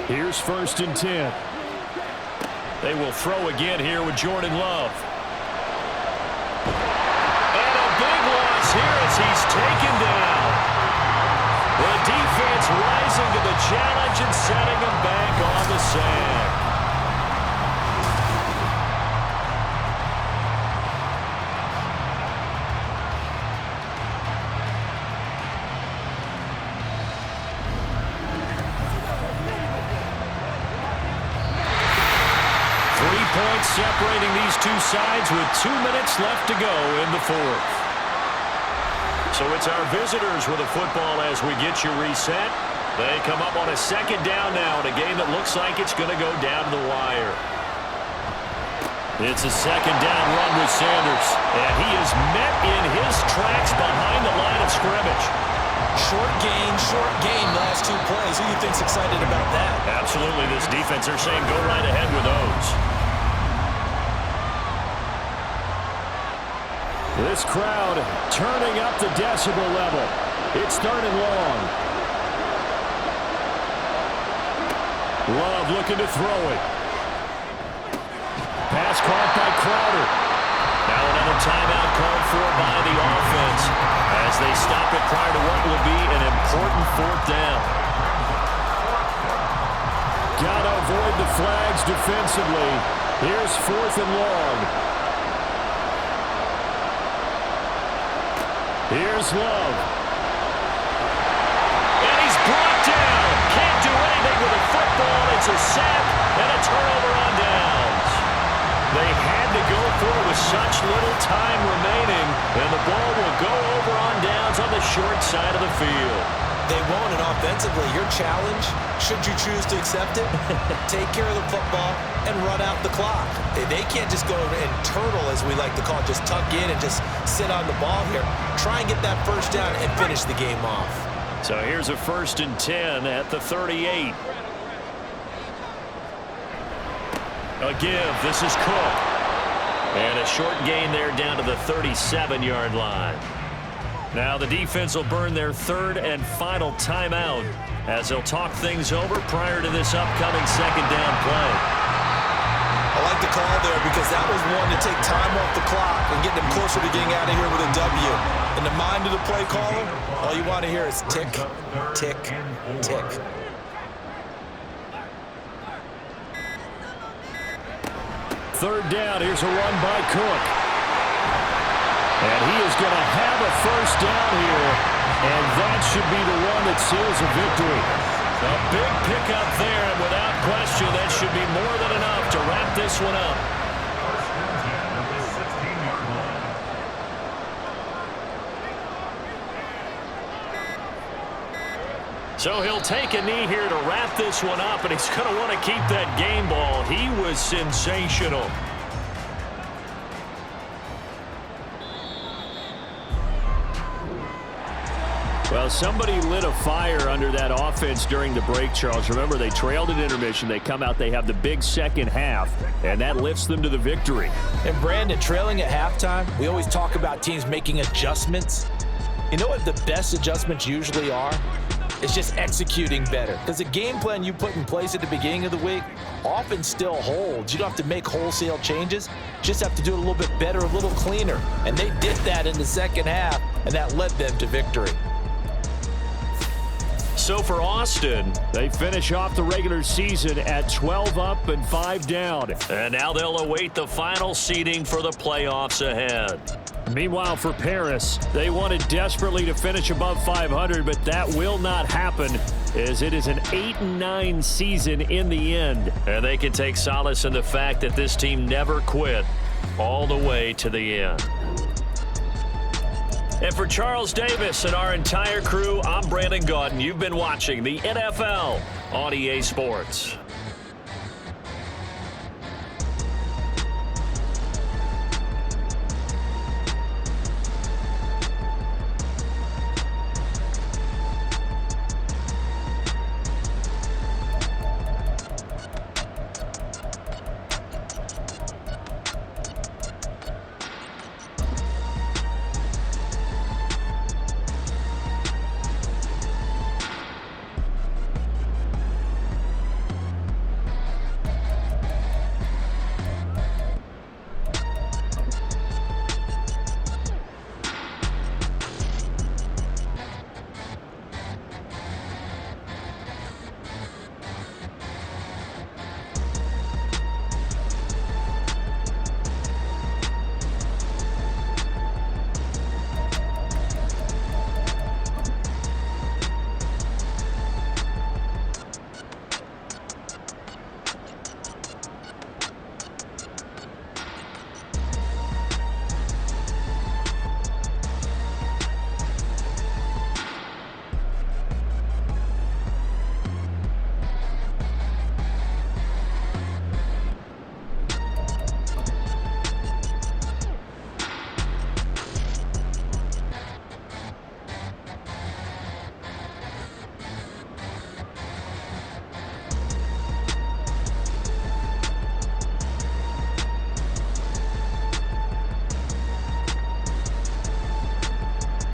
Here's 1st and 10. They will throw again here with Jordan Love. And a big loss here as he's taken down. The defense rising to the challenge and setting him back on the sack. Points separating these two sides with 2 minutes left to go in the 4th. So it's our visitors with the football as we get you reset. They come up on a second down now in a game that looks like it's going to go down to the wire. It's a second down run with Sanders, and he is met in his tracks behind the line of scrimmage. Short gain last 2 plays. Who do you think's excited about that? Absolutely, this defense are saying go right ahead with those. This crowd turning up the decibel level. It's 3rd and long. Love looking to throw it. Pass caught by Crowder. Now another timeout called for by the offense as they stop it prior to what will be an important 4th down. Gotta avoid the flags defensively. Here's 4th and long. Here's Love. And he's brought down. Can't do anything with a football. It's a sack and a turnover on downs. They had to go for it with such little time remaining, and the ball will go over on downs on the short side of the field. They won't, and offensively, your challenge, should you choose to accept it, take care of the football and run out the clock. They can't just go and turtle, as we like to call it, just tuck in and just sit on the ball here. Try and get that 1st down and finish the game off. So here's a 1st and 10 at the 38. A give. This is Cook. And a short gain there down to the 37-yard line. Now the defense will burn their 3rd and final timeout as they'll talk things over prior to this upcoming 2nd down play. I like the call there because that was one to take time off the clock and get them closer to getting out of here with a W. In the mind of the play caller, all you want to hear is tick, tick, tick. Third down. Here's a run by Cook. And he is going to have a 1st down here. And that should be the one that seals a victory. A big pickup there, and without question, that should be more than enough to wrap this one up. So he'll take a knee here to wrap this one up, and he's going to want to keep that game ball. He was sensational. Well, somebody lit a fire under that offense during the break, Charles. Remember, they trailed at intermission. They come out, they have the big second half, and that lifts them to the victory. And Brandon, trailing at halftime, we always talk about teams making adjustments. You know what the best adjustments usually are? It's just executing better. Because the game plan you put in place at the beginning of the week often still holds. You don't have to make wholesale changes. You just have to do it a little bit better, a little cleaner. And they did that in the second half, and that led them to victory. So for Austin, they finish off the regular season at 12 up and 5 down. And now they'll await the final seeding for the playoffs ahead. Meanwhile, for Paris, they wanted desperately to finish above 500, but that will not happen as it is an 8-9 season in the end. And they can take solace in the fact that this team never quit all the way to the end. And for Charles Davis and our entire crew, I'm Brandon Gaudin. You've been watching the NFL on EA Sports.